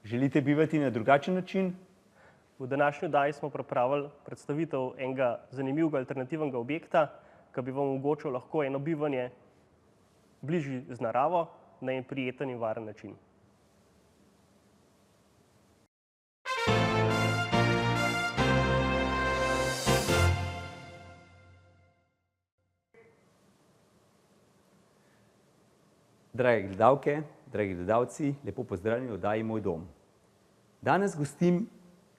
Želite bivati na drugačen način? V današnji oddaji smo pripravili predstavitev enega zanimivega alternativnega objekta, ki bi vam omogočil lahko eno bivanje bližje z naravo na en prijeten in varen način. Drage gledalke, dragi gledalci, lepo pozdravljeni v oddaji Moj dom. Danes gostim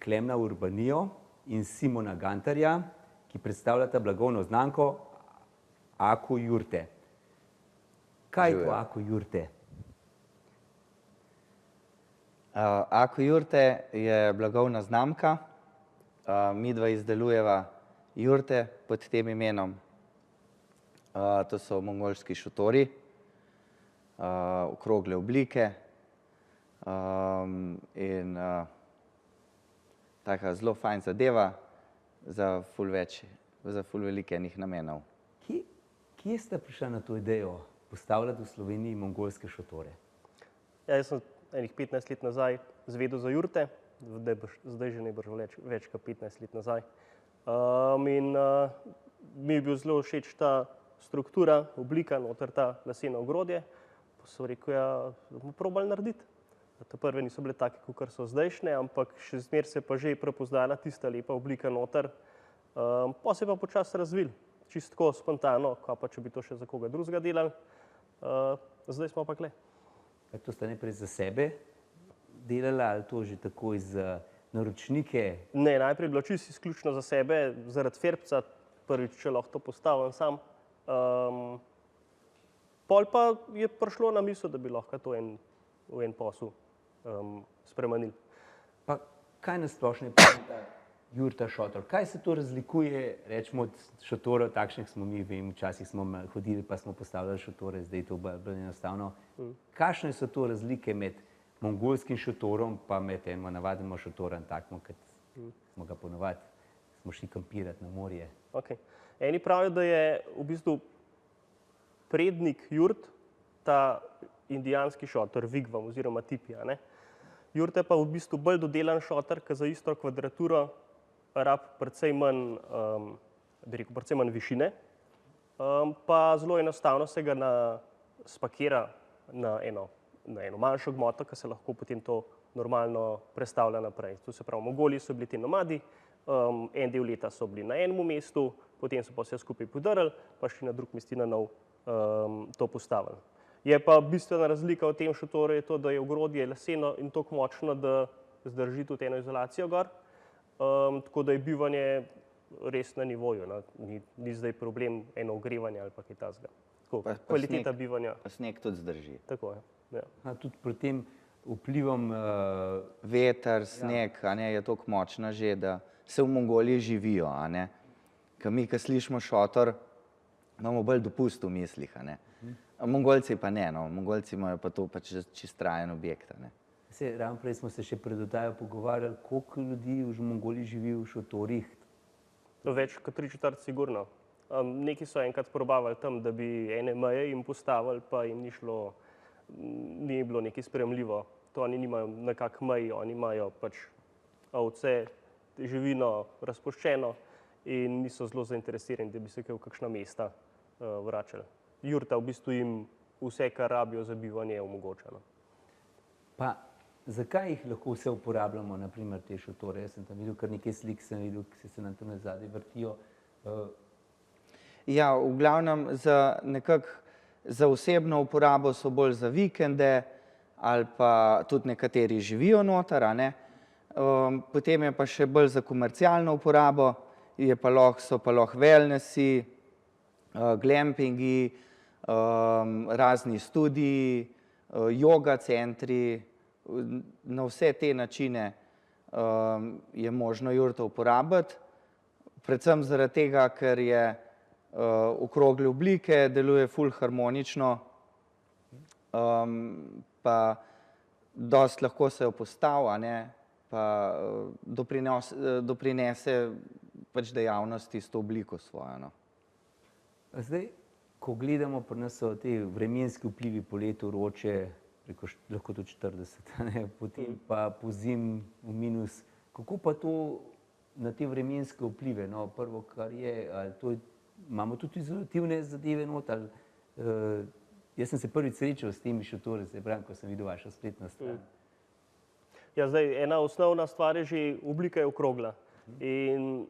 Klemna Urbanijo in Simona Gantarja, ki predstavljata blagovno znamko Aku Jurte. Kaj je to Aku Jurte? Aku Jurte je blagovna znamka. Midva izdelujeva jurte pod tem imenom. To so mongolski šotori, okrogle oblike in taka zelo fajn zadeva za ful veliko enih namenov. Kje ste prišli na to idejo postavljati v Sloveniji mongolske šotore? Jaz sem enih 15 let nazaj izvedel za jurte, zdaj že najbrž več kot 15 let nazaj. In mi je bil zelo všeč ta struktura, oblika, noter ta leseno ogrodje. Pa sem rekel, ja, bomo probali narediti. Ta prve niso bile take, kakor so zdajšnje, ampak še zmeraj se pa že prepoznala tista lepa oblika noter. Pa se je pa počasi razvil, čisto tako spontano, kaj pa če bi to še za koga drugega delali. Zdaj smo pa kle. To ste najprej za sebe delali ali to že takoj za naročnike? Ne, najprej je bilo čisto izključno za sebe, zaradi ferbca, prvič, če lahko to postavim sam. Pol pa je prišlo na misel, da bi lahko to v en posel spremenili. Pa kaj na splošno je ta jurta šotor? Kaj se to razlikuje, recimo od šotorov, takšnih smo mi, vem, včasih smo hodili pa smo postavljali šotore, zdaj je to bolj enostavno. Kakšne so to razlike med mongolskim šotorom pa med enim navadnim šotorom, takmo, kot smo ga ponavadi, smo šli kampirati na morje? Eni pravijo, da je v bistvu prednik jurt ta indijanski šotor, vigvam oziroma tipi. Jurta je pa v bistvu bolj dodelan šotor, ki za isto kvadraturo rabi precej manj, precej manj višine, pa zelo enostavno se ga spakira na eno manjšo gmoto, ki se lahko potem to normalno prestavlja naprej. To se pravi, Mongoli so bili ti nomadi, en del leta so bili na enem mestu, potem so pa vse skupaj podrli, pa šli na drug mesti na nov to postavili. Je pa bistvena razlika v tem šotoru je to, da je ogrodje leseno in toliko močno, da zdrži tudi eno izolacijo gor, tako da je bivanje res na nivoju, ni zdaj problem eno ogrevanje ali pa kaj takega. Kvaliteta bivanja. Pa sneg tudi zdrži. Tako je, ja. Tudi pri tem vplivom veter, sneg, je toliko močna že, da se v Mongoliji živijo, Ker mi, ko slišimo šotor, imamo bolj dopust v mislih, Mongolci pa ne, Mongolci imajo pa to pač čisto trajen objekt, Ravno prej smo se še pred oddajo pogovarjali, koliko ljudi v Mongoliji živi v šotorih? Več kot 3/4 sigurno. Neki so enkrat probavali tam, da bi ene meje jim postavili, pa jim ni bilo nekaj sprejemljivo. To oni nimajo nekako mej, oni imajo pač ovce, živino razpuščeno in niso zelo zainteresirani, da bi se kaj v kakšna mesta vračali. Jurta v bistvu jim vse, kar rabijo za bivanje, je omogočeno. Pa zakaj jih lahko vse uporabljamo, naprimer te šotore? Jaz sem tam videl, kar nekaj slik sem videl, ki se nam tam zadaj vrtijo. Ja, v glavnem za osebno uporabo so bolj za vikende ali pa tudi nekateri živijo noter, Potem je pa še bolj za komercialno uporabo, so pa lahko wellnessi, glampingi, razni studiji, yoga centri, na vse te načine je možno jurto uporabiti. Predvsem zaradi tega, ker je okrogle oblike, deluje ful harmonično, pa dosti lahko se jo postavi, pa doprinese pač dejavnosti s to obliko svojo. Zdaj, ko gledamo, pri nas so te vremenski vplivi, poletje vroče, lahko tudi 40, ne? Potem pa pozimi v minus. Kako pa to na te vremenske vplive? No, prvo, kar je, ali imamo tudi izolativne zadeve not, ali, jaz sem se prvič srečal s temi šotori, se pravi, ko sem videl vašo spletno stran. Ja, zdaj, ena osnovna stvar je že oblika je okrogla. In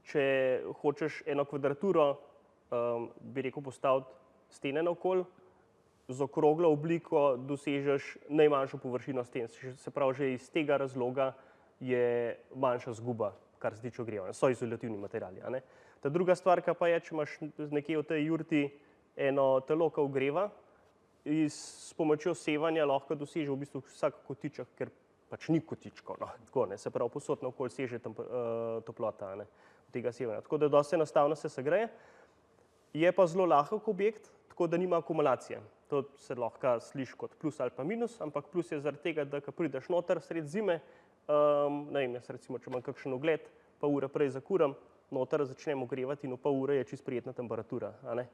če hočeš eno kvadraturo, bi rekel, postaviti stene naokoli, z okroglo obliko dosežeš najmanjšo površino sten. Se pravi, že iz tega razloga je manjša izguba, kar se tiče ogrevanja. So izolativni materiali. Ta druga stvar pa je, če imaš nekje v tej jurti eno telo, ki ogreva, s pomočjo sevanja lahko doseže v bistvu vsak kotiček, ker pač ni kotičkov, no, tako, ne, se pravi, povsod naokoli seže toplota, ne, tega sevanja. Tako da dosti enostavno se segreje. Je pa zelo lahek objekt, tako da nima akumulacije. To se lahko sliši kot plus ali pa minus, ampak plus je zaradi tega, da ko prideš noter sred zime, ne vem, jaz recimo, če imam kakšen ogled, pol ure prej zakuram, noter začnem ogrevati in v pol ure je čisto prijetna temperatura, a ne.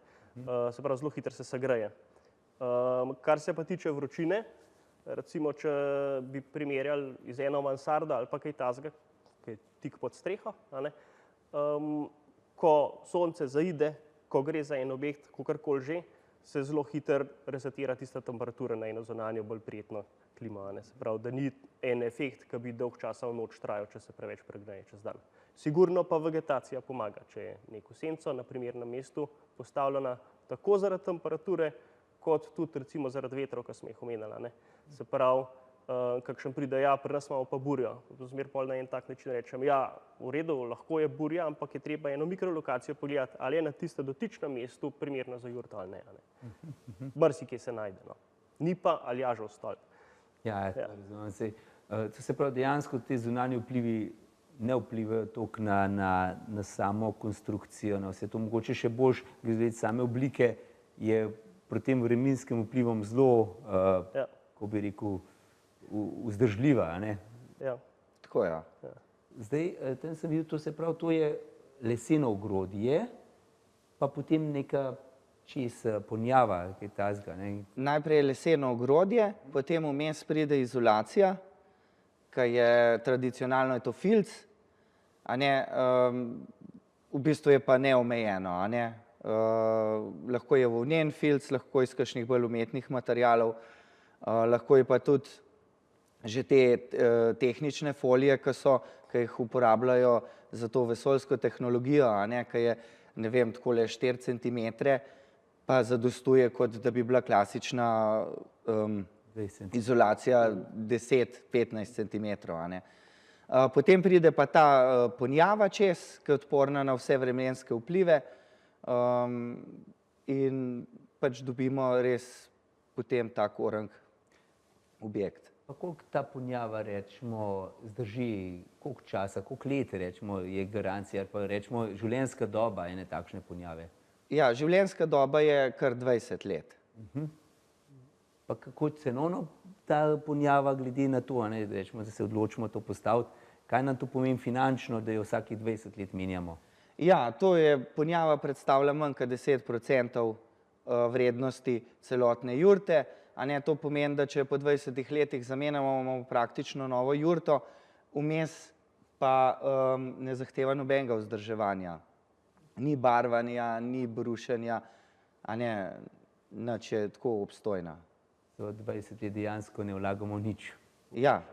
Se pravi, zelo hitro se segreje. Kar se pa tiče vročine, recimo, če bi primerjali iz eno mansardo ali pa kaj takega, ki je tik pod streho, a ne, ko sonce zaide, ko gre za en objekt, kakorkoli že, se zelo hitro resetira tista temperatura na eno zunanjo bolj prijetno klimo, a ne. Se pravi, da ni en efekt, ki bi dolg časa v noč trajal, če se preveč pregreje čez dan. Sigurno pa vegetacija pomaga, če je neko senco na primernem mestu postavljena tako zaradi temperature, kot tudi recimo zaradi vetrov, ki smo jih omenjali, ne. Se pravi, kakšen pride, ja, pri nas imamo pa burjo. Zmeraj pol na en tak način rečem, ja, v redu, lahko je burja, ampak je treba eno mikrolokacijo pogledati, ali je na tistem dotičnem mestu primerno za jurto ali ne. Marsikje se najde, no. Ni pa Aljažev stolp. Ja, razumem se. To se pravi, dejansko ti zunanji vplivi ne vplivajo toliko na samo konstrukcijo, na vse to. Mogoče še boljš, glede same oblike, je proti tem vremenskim vplivom zelo, kako bi rekel, vzdržljiva, a ne? Ja. Tako, ja. Zdaj, tam sem videl, to se pravi, to je leseno ogrodje, pa potem neka ponjava, kaj takega, ne? Najprej je leseno ogrodje, potem vmes pride izolacija, ki je tradicionalno je to filc, a ne, v bistvu je pa neomejeno, a ne. Lahko je volnen filc, lahko iz kakšnih bolj umetnih materialov, lahko je pa tudi že te tehnične folije, ki jih uporabljajo za to vesoljsko tehnologijo, a ne, ki je, ne vem, takole 4 centimetre, pa zadostuje, kot da bi bila klasična izolacija 10-15 centimetrov, a ne. Potem pride pa ta ponjava čez, ki je odporna na vse vremenske vplive, in pač dobimo res potem tak orang objekt. Pa koliko ta ponjava, recimo, zdrži, koliko časa, koliko let, recimo, je garancija, ali pa recimo življenjska doba ene takšne ponjave? Ja, življenjska doba je kar 20 let. Pa kako cenovno ta ponjava glede na to, a ne, recimo, da se odločimo to postaviti, kaj nam to pomeni finančno, da jo vsakih 20 let menjamo? Ja, to je, ponjava predstavlja manj kot 10% vrednosti celotne jurte, a ne, to pomeni, da če po 20 letih zamenjamo, imamo praktično novo jurto, vmes pa ne zahteva nobenega vzdrževanja. Ni barvanja, ni brušenja, a ne, nič je tako obstojna. 20 let dejansko ne vlagamo nič. Ja,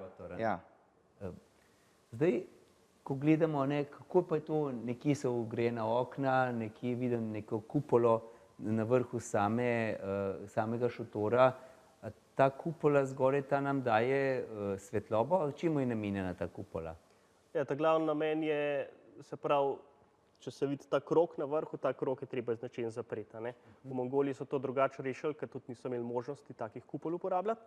ja. Zdaj, ko gledamo, ne, kako pa je to, nekje so ogrejena okna, nekje vidim neko kupolo na vrhu samega šotora. Ta kupola zgoraj, ta nam daje svetlobo, čemu je namenjena ta kupola? Ja, ta glavni namen je, se pravi, če se vidi ta krog na vrhu, ta krog je treba značilno zapreti, a ne. V Mongoliji so to drugače rešili, ker tudi niso imeli možnosti takih kupol uporabljati.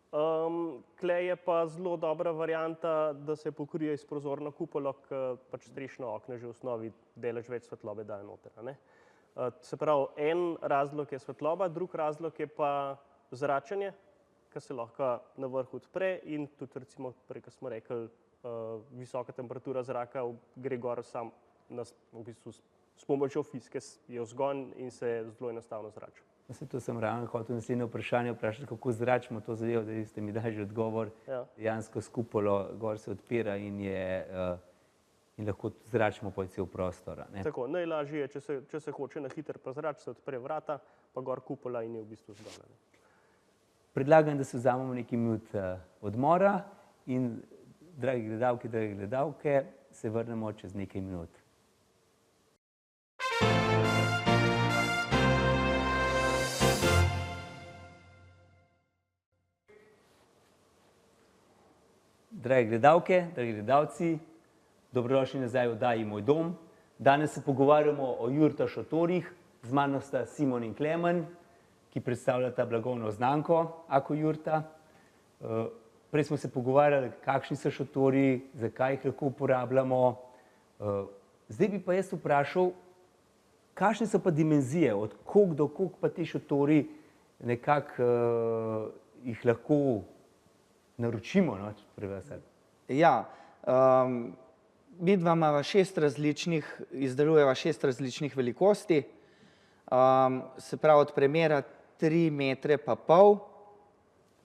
Tule je pa zelo dobra varianta, da se pokrije s prozorno kupolo, ki pač strešno okno že v osnovi delež več svetlobe daje noter, a ne. Se pravi, en razlog je svetloba, drug razlog je pa zračenje, ki se lahko na vrhu odpre in tudi recimo, prej, ko smo rekli, visoka temperatura zraka gre gor v bistvu s pomočjo fiske je vzgon in se zelo enostavno zrači. Vse to sem ravno hotel naslednje vprašanje vprašati, kako zračimo to zadevo, da ste mi dali že odgovor. Ja. Dejansko s kupolo gor se odpira in lahko zračimo po cel prostor. Ne? Tako, najlažje je, če se hoče na hiter prezrač, se odpre vrata, pa gor kupola in je v bistvu zdolj. Predlagam, da se vzamemo nekaj minut odmora in, dragi gledalke, drage gledalke, se vrnemo čez nekaj minut. Drage gledalke, dragi gledalci, dobrodošli nazaj v oddaji Moj dom. Danes se pogovarjamo o jurta šotorih. Z mano sta Simon in Klemen, ki predstavljata blagovno znamko Ako jurta. Prej smo se pogovarjali, kakšni so šotori, zakaj jih lahko uporabljamo. Zdaj bi pa jaz vprašal, kakšne so pa dimenzije, od koliko do koliko pa ti šotori nekako jih lahko naročimo, no, pri vas. Ja, midva imava izdelujeva 6 različnih velikosti, se pravi od premera 3,5 metre,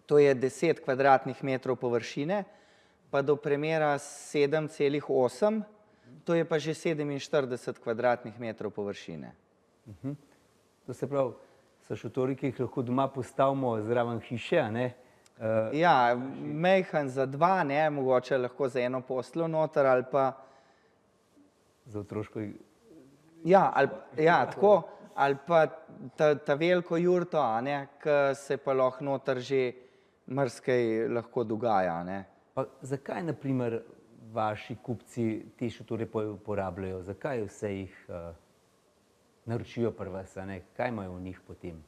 to je 10 kvadratnih metrov površine, pa do premera 7,8, to je pa že 47 kvadratnih metrov površine. To se pravi, so šotori, ki jih lahko doma postavimo zraven hiše, a ne? Ja, majhen za dva, ne, mogoče lahko za eno posteljo noter ali pa Za otroško. tako, ali pa ta veliko jurto, a ne, ki se pa lahko noter že marsikaj lahko dogaja, a ne. Pa zakaj, na primer, vaši kupci te šotore uporabljajo? Zakaj vse jih naročijo pri vas, a ne? Kaj imajo v njih potem?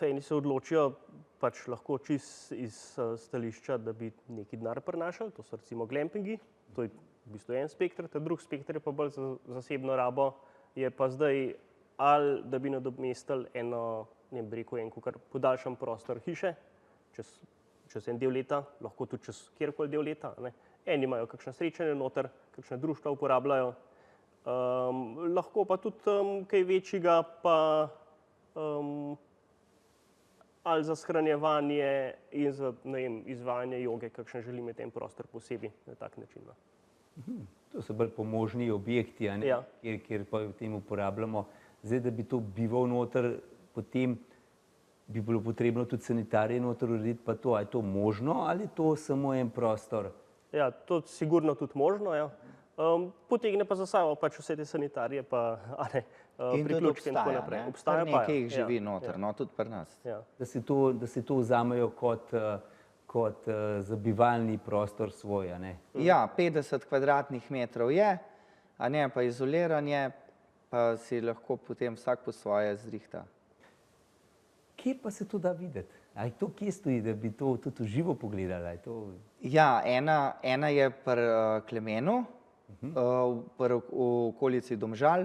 Eni se odločijo pač lahko čist iz stališča, da bi neki denar prinašali, to so recimo glampingi, to je v bistvu en spekter, ta drug spekter je pa bolj za zasebno rabo, je pa zdaj ali da bi nadomestili eno, ne bi rekel, en kakor podaljšan prostor hiše, čez en del leta, lahko tudi čez kjerkoli del leta, ne. Eni imajo kakšne srečanje noter, kakšne društva uporabljajo, lahko pa tudi kaj večjega pa ali za shranjevanje in za, ne vem, izvajanje joge, kakšen želi imeti en prostor posebej na tak način. To so bolj pomožni objekti, a ne? Ja. Kjer pa v tem uporabljamo. Zdaj, da bi to bival noter, potem bi bilo potrebno tudi sanitarije noter urediti, pa to, a je to možno ali je to samo en prostor? Ja, to sigurno tudi možno, ja. Potegne pa za sabo pač vse te sanitarije, pa priključke in tako naprej. Obstaja, pa, nekaj jih živi ja, noter, no, tudi pri nas. ja. Da si to vzamejo kot za bivalni prostor svoj, a ne? Ja, 50 kvadratnih metrov je, a ne, pa izoliranje, pa si lahko potem vsak po svoje zrihta. Kje pa se to da videti? A je to kje stoji, da bi to tudi v živo pogledali? Ja, ena je pri Klemenu, v okolici Domžal,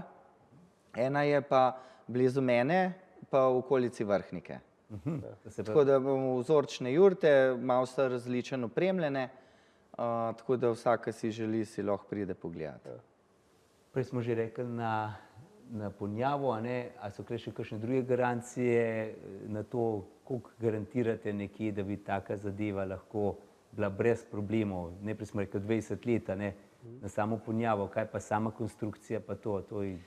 ena je pa blizu mene, pa v okolici Vrhnike. Tako da bomo vzorčne jurte, malo so različno opremljene, tako da vsak, ki si želi, si lahko pride pogledati. Prej smo že rekli na ponjavo, a ne? A so tukaj še kakšne druge garancije na to, koliko garantirate nekje, da bi taka zadeva lahko bila brez problemov? Najprej smo rekli 20 let, a ne? Na samo ponjavo, kaj pa sama konstrukcija pa to je...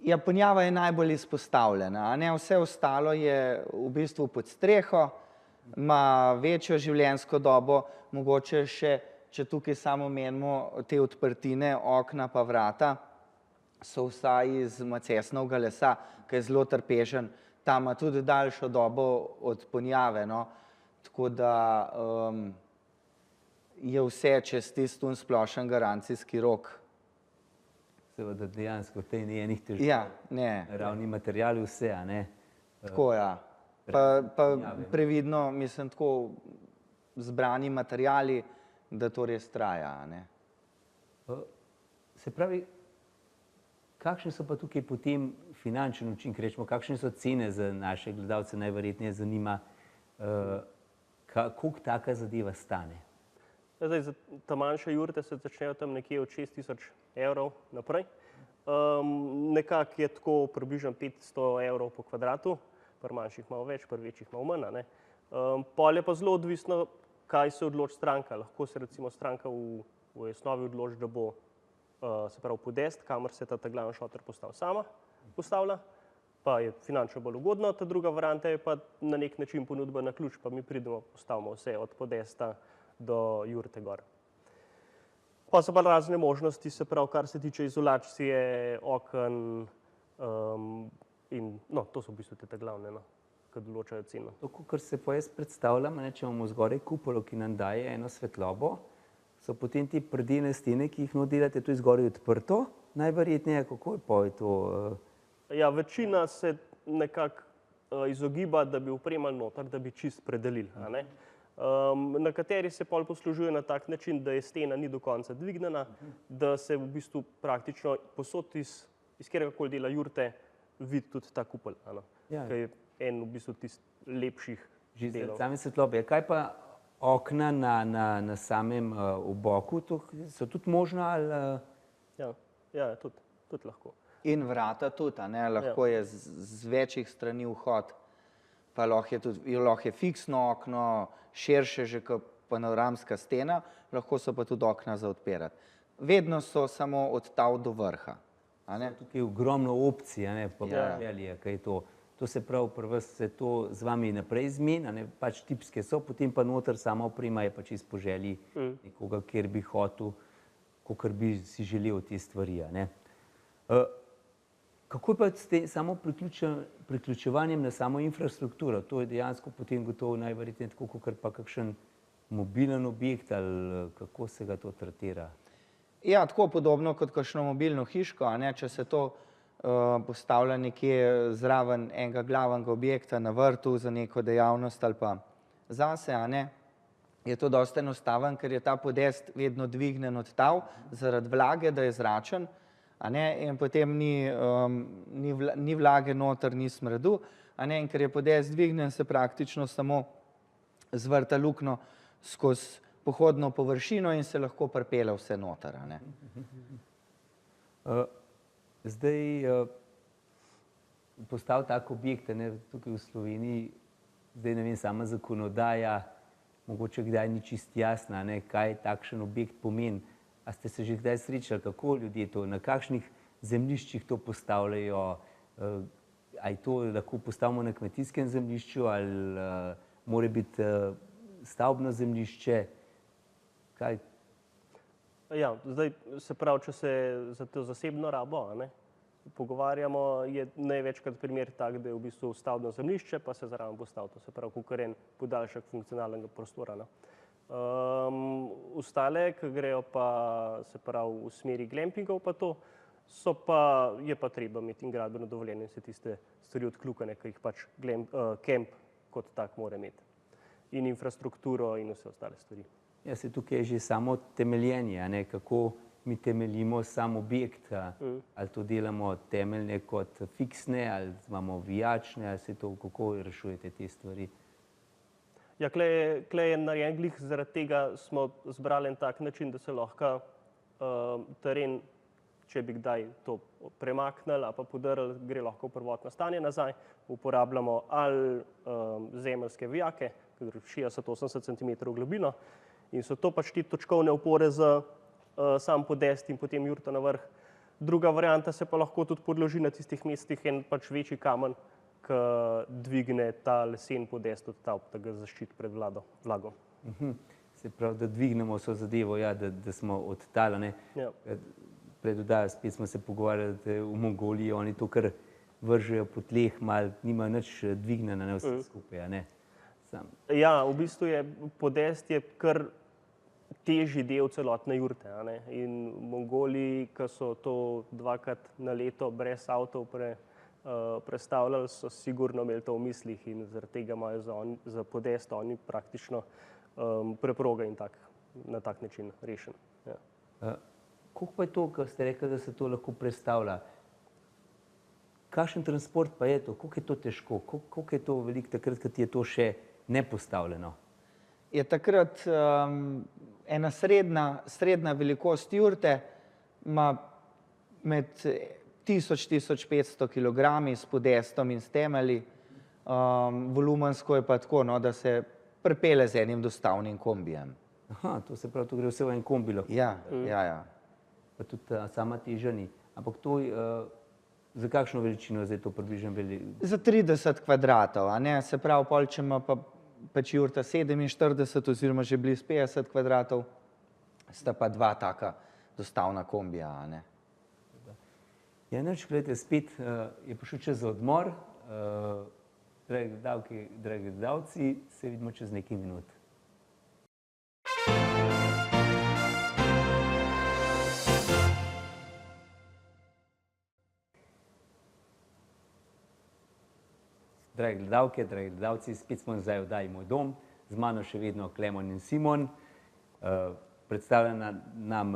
Ja, ponjava je najbolj izpostavljena, a ne, vse ostalo je v bistvu pod streho, ima večjo življenjsko dobo, mogoče še, če tukaj samo menimo te odprtine, okna pa vrata, so vsa iz macesnovega lesa, ki je zelo trpežen, ta ima tudi daljšo dobo od ponjave, no, tako da je vse čez tisti splošen garancijski rok. Seveda dejansko v tej njenih težav. Ja, ne. Ravni materiali vse, a ne? Tako, ja. Pa previdno, mislim, tako zbrani materiali, da to res traja, a ne. Se pravi, kakšni so pa tukaj potem finančni učinki, rečemo, kakšne so cene za naše gledalce, najverjetneje zanima, koliko taka zadeva stane? Zdaj, za ta manjše jurte se začnejo tam nekje od 6.000 evrov naprej. Nekako je tako približno 500 evrov po kvadratu. pri manjših malo več, pri večjih malo manj. A ne. Pol je pa zelo odvisno, kaj se odloči stranka. Lahko se recimo stranka v osnovi odloči, da bo se pravi podest, kamor se ta glavni šotor postavlja, pa je finančno bolj ugodno. Ta druga varianta je pa na nek način ponudba na ključ, pa mi pridemo, postavimo vse od podesta do jurte gor. Pa so pa razne možnosti, se pravi, kar se tiče izolacije, oken in no, to so v bistvu te glavne, no, ki določajo ceno. To, kar se pa jaz predstavljam, če imamo zgoraj kupolo, ki nam daje eno svetlobo, so potem te predene stene, ki jih delate, to je zgoraj odprto, najverjetneje, kako je pa to? Ja, večina se nekako izogiba, da bi opremali noter, da bi čist predelili. A ne? Nekateri se pol poslužujejo na tak način, da je stena ni do konca dvignjena, da se v bistvu praktično posod iz kateregakoli dela jurte vidi tudi ta kupol, Ja. ki je en v bistvu tist lepših delov. Same svetlobe. Kaj pa okna na samem oboku, so tudi možna ali? Ja, tudi lahko. In vrata tudi, a ne, lahko je z večjih strani vhod, pa lahko je fiksno okno, širše že kot panoramska stena, lahko so pa tudi okna za odpirati. Vedno so samo od tal do vrha, a ne. Tukaj je ogromno opcij, a ne, pa velje, kaj je to. To se pravi, pri vas se to z vami naprej zmeni, a ne, pač tipske so, potem pa noter sama oprema je pač po želji nekoga, kjer bi hotel, kakor bi si želel te stvari, a ne. Kako je pa s samo priključevanjem na samo infrastrukturo? To je dejansko potem gotovo najverjetneje tako, kakor pa kakšen mobilen objekt ali kako se ga to tratira? Ja, tako podobno kot kakšno mobilno hiško, a ne, če se to postavlja nekje zraven enega glavnega objekta na vrtu za neko dejavnost ali pa zase, a ne, je to dosti enostaven, ker je ta podest vedno dvignjen od tal zaradi vlage, da je zračen, a ne, in potem ni vlage noter, ni smradu, a ne, in ker je podest dvignjen, se praktično samo zvrta luknjo skozi pohodno površino in se lahko pripelje vse noter, a ne. Zdaj, postal tak objekt, ne, tukaj v Sloveniji, zdaj ne vem, sama zakonodaja, mogoče kdaj ni čisto jasna, ne, kaj takšen objekt pomeni. A ste se že kdaj srečali, kako ljudje to, na kakšnih zemljiščih to postavljajo, ali to lahko postavimo na kmetijskem zemljišču, ali mora biti stavbno zemljišče, kaj? Ja, zdaj se pravi, če se za to zasebno rabo, a ne, pogovarjamo, je največkrat primer tak, da je v bistvu stavbno zemljišče, pa se zraven postavi, to se pravi, kakor en podaljšek funkcionalnega prostora, ne. Ostale, ki grejo pa, se pravi, v smeri glampingov pa to, je pa treba imeti in gradbeno dovoljenje in se tiste stvari odkljukane, ki jih pač kemp kot tak mora imeti. In infrastrukturo in vse ostale stvari. Ja, se tukaj je že samo temeljenje, a ne, kako mi temeljimo sam objekt, ali to delamo temeljne kot fiksne, ali imamo vijačne, ali se to, kako rešujete te stvari? Ja, klej je narejen glih, zaradi tega smo zbrali en tak način, da se lahko teren, če bi kdaj to premaknili ali pa podrli, gre lahko v prvotno stanje nazaj, uporabljamo ali zemeljske vijake, ki gre 60-80 cm globino, in so to pač te točkovne opore za sam podest in potem jurta na vrh. Druga varianta se pa lahko tudi podloži na tistih mestih en pač večji kamen, ki dvigne ta lesen podest od stavb, da ga zaščiti pred vlago. Se pravi, da dvignemo vso zadevo, ja, da smo od tal, ne. Ja. Pred oddajo spet smo se pogovarjali, da v Mongoliji oni to kar vržejo po tleh, malo nimajo nič dvignjeno, ne, vse skupaj, a ne. Ja, v bistvu je podest je kar težji del celotne jurte, a ne. In v Mongoliji, ki so to 2-krat na leto brez avtov prestavljali, so sigurno imeli to v mislih in zaradi tega imajo za podest oni praktično preproge in na tak način rešen. Ja. Koliko pa je to, ko ste rekli, da se to lahko prestavlja? Kakšen transport pa je to? Koliko je to težko? Koliko je to veliko takrat, kad je to še nepostavljeno? Je takrat ena srednja velikost jurte, ima med 1000-1500 kilogrami s podestom in s temelji. volumensko je pa tako, no, da se pripelje z enim dostavnim kombijem. Aha, to se pravi, to gre vse v en kombi lahko. Ja. Pa tudi sama teža ni. Ampak to, za kakšno veličino zdaj to približno veli? Za 30 kvadratov, a ne, se pravi, pol, če ima pa pač jurta 47 oziroma že blizu 50 kvadratov, sta pa dva taka dostavna kombija, a ne. Ja, nič, gledajte, spet je prišel čas za odmor. Dragi gledalci, se vidimo čez nekaj minut. Dragi gledalke, dragi gledalci, spet smo nazaj v oddaji Moj dom, z mano še vedno Klemon in Simon. Predstavlja nam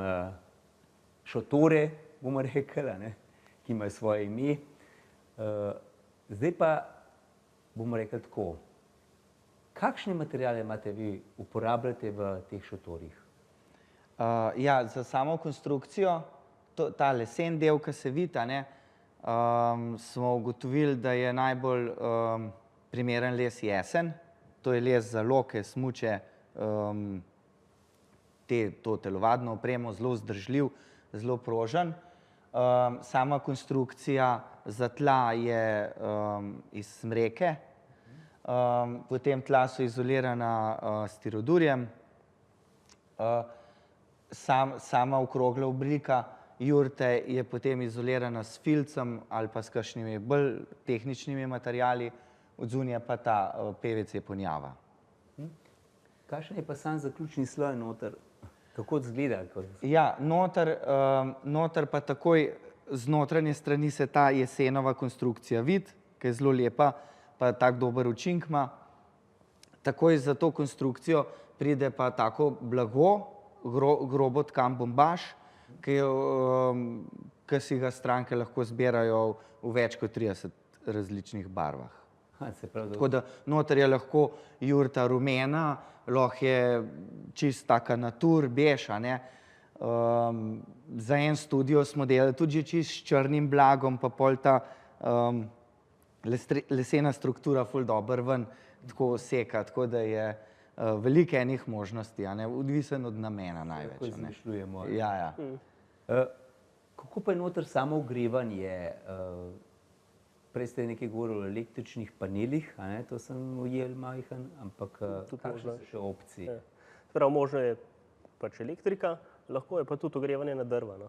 šotore, bomo rekli, ki imajo svoje ime. Zdaj pa bomo rekli tako, kakšne materiale imate vi, uporabljate v teh šotorih? Ja, za samo konstrukcijo, ta lesen del, ki se vidi, smo ugotovili, da je najbolj primeren les jesen. To je les za loke, smuče, to telovadno opremo, zelo vzdržljiv, zelo prožen. Sama konstrukcija za tla je iz smreke, potem tla so izolirana s stirodurjem. Sama okrogla oblika jurte je potem izolirana s filcem ali pa s kakšnimi bolj tehničnimi materiali, odzunaj pa ta PVC ponjava. Kakšen je pa sam zaključni sloj noter? Kako izgleda? Ja, noter pa takoj z notranje strani se ta jesenova konstrukcija vidi, ki je zelo lepa, pa tak dober učinek ima. Takoj za to konstrukcijo pride pa tako blago, grobo tkan bombaž, ki si ga stranke lahko zbirajo v več kot 30 različnih barvah. Tako da noter je lahko jurta rumena, lahko je čist taka natur, bež, za en studio smo delali tudi čist s črnim blagom, pa pol ta lesena struktura ful dobro ven tako seka, tako da je veliko enih možnosti, odvisen od namena največ. Tako izmišljujemo. Ja. Kako pa je noter samo ogrevanje? Prej ste nekaj govorili o električnih panelih, to sem ujel majhen, ampak kakšne so še opcije? Prav, možno je pač elektrika, lahko je pa tudi ogrevanje na drva.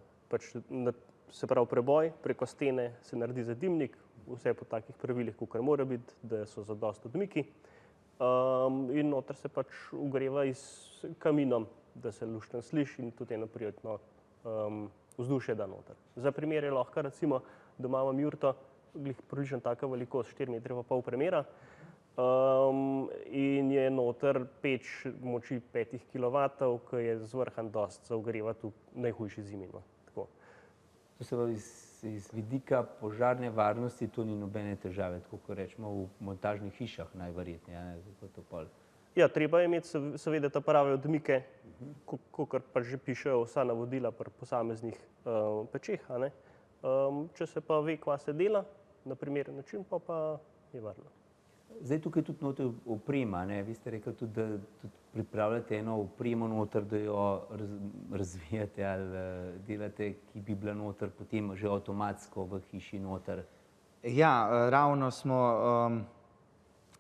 Se pravi, preboj preko stene se naredi zadimnik, vse po takih pravilih, kakor mora biti, da so zadosti odmiki. In noter se pač ogreva s kaminom, da se luštno sliši in tudi eno prijetno vzdušje da noter. Za primer je lahko recimo, da imam jurto, približno taka velikost, 4,5 metra premera, in je noter peč moči 5 kilovatov, ki je zvrhan dosti za ogrevati v najhujši zimi. To se pravi, iz vidika požarne varnosti to ni nobene težave, tako kot rečemo v montažnih hišah najverjetneje. Ja, treba je imeti seveda ta prave odmike, kakor pa že pišejo vsa navodila pri posameznih pečeh. Če se pa ve, kva se dela, na primeren način, pa je varno. Zdaj tukaj tudi noter oprema, vi ste rekli tudi, da tudi pripravljate eno opremo noter, da jo razvijate ali delate, ki bi bila noter potem že avtomatsko v hiši noter. Ja, ravno smo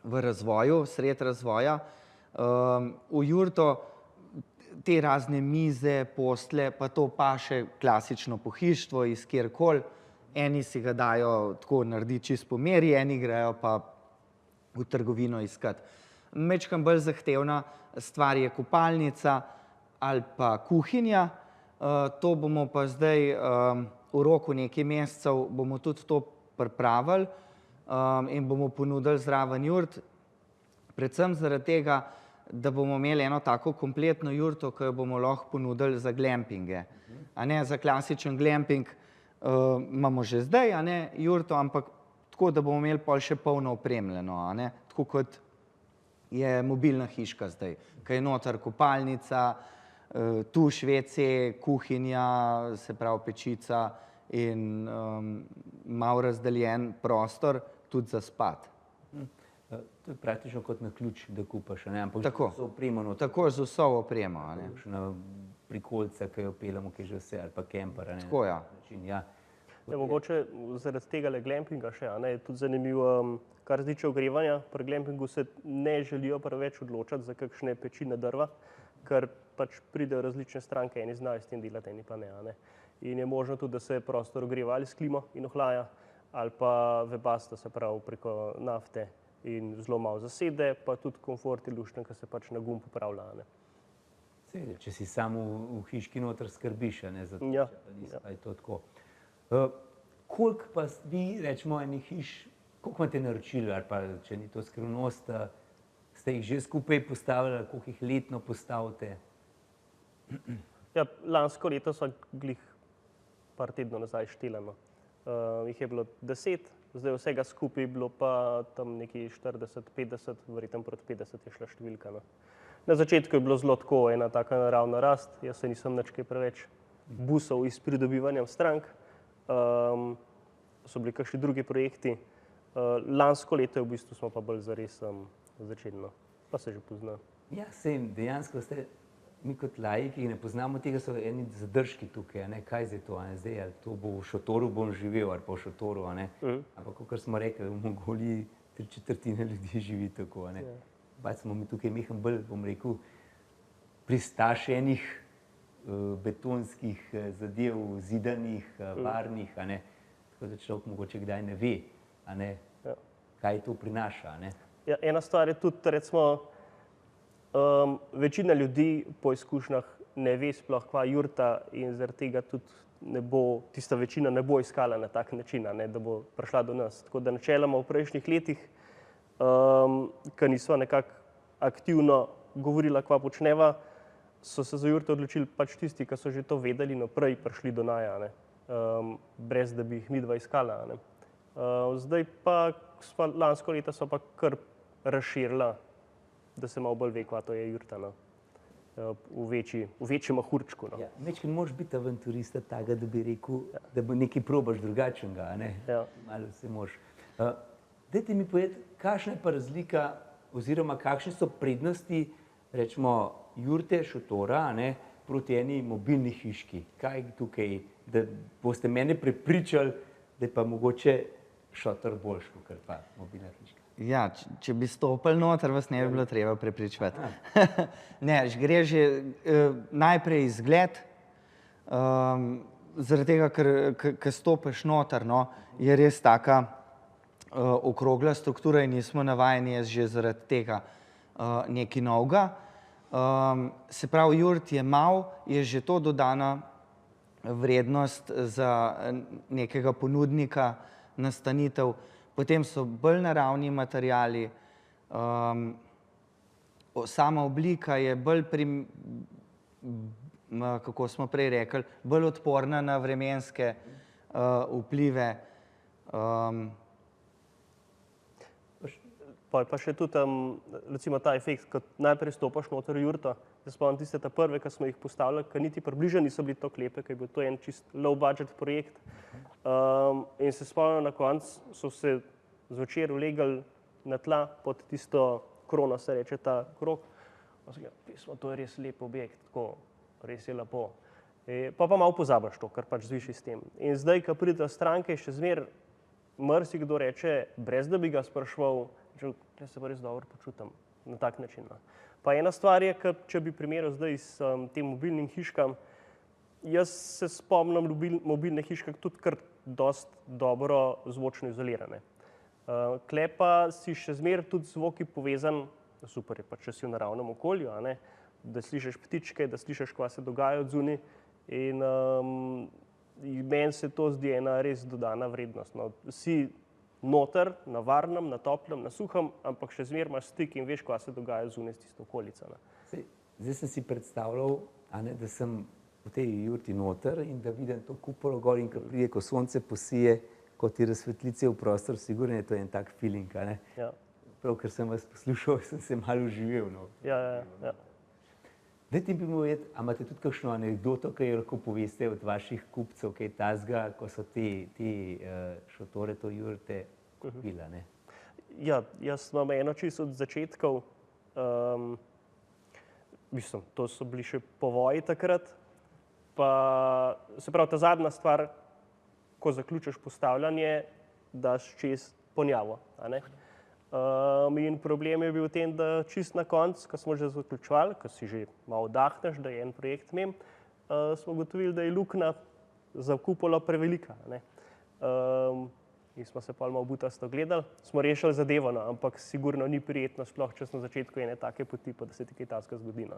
v razvoju, sred razvoja. V jurto te razne mize, postle, pa to paše klasično pohištvo iz kjerkoli. Eni si ga dajo tako narediti čist po meri, eni grejo pa v trgovino iskati. Majčkeno bolj zahtevna stvar je kopalnica ali pa kuhinja. To bomo pa zdaj v roku nekaj mesecev bomo tudi to pripravili in bomo ponudili zraven jurt. Predvsem zaradi tega, da bomo imeli eno tako kompletno jurto, ki jo bomo lahko ponudili za glampinge. Za klasičen glamping imamo že zdaj jurto, ampak tako, da bomo imeli pol še polno opremljeno, tako kot je mobilna hiška zdaj, ki je noter kopalnica, tuš, WC, kuhinja, se pravi pečica in malo razdeljen prostor tudi za spat. To je praktično kot na ključ, da kupaš, a ne? Ampak Tako. so opremo, Tako z vso opremo. A ne. kakšna prikolica, ki jo pelemo, ki je že vse, ali pa kemper, a ne? Tako, ja. Način, ja. Ja, mogoče zaradi tega glampinga še, a ne, je tudi zanimivo, kar se tiče ogrevanja. Pri glampingu se ne želijo preveč odločati za kakšne peči na drva, ker pač pridejo različne stranke, eni znajo s tem delati, eni pa ne, a ne. In je možno tudi, da se prostor ogreva ali s klimo in ohlaja, ali pa webasta, se pravi preko nafte in zelo malo zasede, pa tudi komfort je lušten, ker se pač na gumb upravlja, a ne. Sej, če si sam v hiški noter skrbiš, a ne, za to, Ja, če pa nisi, ja. pa je to tako. Koliko pa vi, recimo, enih hiš, koliko imate naročil, ali pa, če ni to skrivnost, ste jih že skupaj postavili, ali koliko jih letno postavite? Ja, lansko leto so glih par tednov nazaj štelano. Jih je bilo 10, zdaj vsega skupaj bilo pa tam nekje 40, 50, verjetno proti 50 je šla številka. No. Na začetku je bilo zelo tako, ena taka naravna rast, jaz se nisem nič kaj preveč busal iz pridobivanjem strank. So bili kakšni drugi projekti. Lansko leto je v bistvu smo pa bolj zares začeli, no. Pa se že pozna. Ja, sej, dejansko ste, mi kot laiki ne poznamo tega, so eni zadržki tukaj, a ne, kaj zdaj to, a ne, zdaj, ali to bo v šotoru bom živel, ali pa v šotoru, a ne. Ampak, kakor smo rekli, v Mongoliji 3/4 ljudi živi tako, a ne. Pač smo mi tukaj mehen bolj, bom rekel, pristaš enih betonskih zadev, zidanih, varnih, a ne. Tako da človek mogoče kdaj ne ve, a ne, Ja. kaj to prinaša, a ne. Ja, ena stvar je tudi, recimo, večina ljudi po izkušnjah ne ve sploh, kva je jurta in zaradi tega tudi ne bo, tista večina ne bo iskala na tak način, a ne, da bo prišla do nas. Tako da načeloma v prejšnjih letih, ko nisva nekako aktivno govorila, kva počneva, so se za jurte odločili pač tisti, ki so že to vedeli naprej, prišli do naja, ne. Brez da bi jih midva iskala, a ne. Zdaj pa sva lansko leto sva pa kar razširila, da se malo bolj ve, kva to je jurta, no. V večjem mehurčku, no. Ja, majčkeno moraš biti avanturista takega, da bi rekel, da bo nekaj probaš drugačnega, a ne. Ja. Malo se moraš. Dajte mi povedati, kakšna je pa razlika oziroma kakšne so prednosti, recimo, jurte, šotora, a ne, proti eni mobilni hiški. Kaj tukaj, da boste mene prepričali, da je pa mogoče šotor boljši, kakor pa mobilna hiška. Ja, če bi stopili noter, vas ne bi bilo treba prepričevati. Ne, gre že najprej izgled, zaradi tega, ker stopiš noter, no, je res taka okrogla struktura in nismo navajeni jaz že zaradi tega nekaj novega. Se pravi, jurt je mal, je že to dodana vrednost za nekega ponudnika nastanitev. Potem so bolj naravni materiali, sama oblika je bolj, kako smo prej rekli, bolj odporna na vremenske vplive. Pa še tudi recimo ta efekt, ko najprej stopaš noter v jurto, da spomnim tiste ta prve, ki smo jih postavljali, ki niti približno niso bili tako lepe, ker je bil to en čist low budget projekt. In se spomnim, na koncu so se zvečer ulegali na tla pod tisto krono, se reče ta krog. Pa sem rekel, pismo, to je res lep objekt, tako, res je lepo. Pa malo pozabiš to, kar pač zviši s tem. In zdaj, ko pridejo stranke, še zmeraj marsikdo reče, brez da bi ga spraševal, da se pa res dobro počutim na tak način. No. Pa ena stvar je, če bi primerjal zdaj s tem mobilnim hiškam, jaz se spomnim mobilne hiške tudi kar dosti dobro zvočno izolirane. Tule pa si še zmeraj tudi zvoki povezan, super je pa, če si v naravnem okolju, a ne, da slišiš ptičke, da slišiš, kva se dogaja odzunaj. In meni se to zdi ena res dodana vrednost. No. Si noter, na varnem, na toplem, na suhem, ampak še zmeraj imaš stik in veš, kva se dogaja zunaj s tisto okolico. Zdaj sem si predstavljal, a ne, da sem v tej jurti noter in da vidim to kupolo gor in ko pride, ko sonce posije, ko ti razsvetlice v prostor, sigurno je to en tak feeling, a ne. Ja. Prav, ker sem vas poslušal, sem se malo uživel, no. Ja. Dajte mi povedati, a imate tudi kakšno anekdoto, ki jo lahko poveste od vaših kupcev, kaj tazga, ko so te šotore, to jurte kupila, ne? Ja, jaz imam eno čisto od začetkov. Mislim, to so bili še povoji takrat. Pa, se pravi, ta zadnja stvar, ko zaključiš postavljanje, daš čez ponjavo. A ne? In problem je bil v tem, da čist na koncu, ko smo že zaključovali, ko si že malo vdahneš, da je en projekt imel, smo ugotovili, da je luknja za kupolo prevelika. A ne? In smo se pa malo butasto gledali, smo rešili zadevo, no, ampak sigurno ni prijetno, sploh če na začetku ene take poti, pa da se ti kaj takega zgodi. No.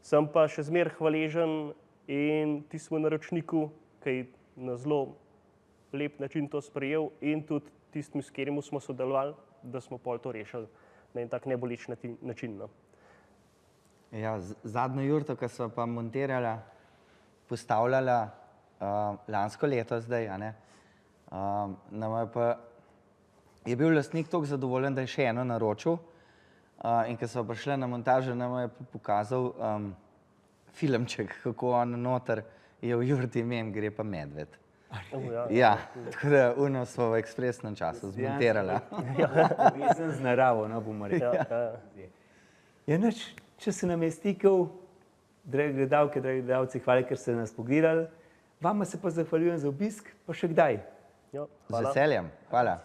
Sem pa še zmeraj hvaležen in tistemu naročniku, ki je na zelo lep način to sprejel, in tudi tistemu, s katerim smo sodelovali, da smo pol to rešili na en tak neboleč način. No. Ja, zadnjo jurto, ki smo pa montirala, postavljala lansko leto zdaj, a ne, je bil lastnik toliko zadovoljen, da je še eno naročil, in ko smo prišli na montažo, nam je pokazal filmček, kako on noter je v jurti mem, gre pa medved. Ja, tako da uno smo v ekspresnem času zmontirala. Povezan z naravo, no, bomo rekli. Ja, nič, če se nam je stikal, dragi gledalke, dragi gledalci, hvala, ker ste nas pogledali. Vama se pa zahvaljujem za obisk, pa še kdaj. Z veseljem, hvala.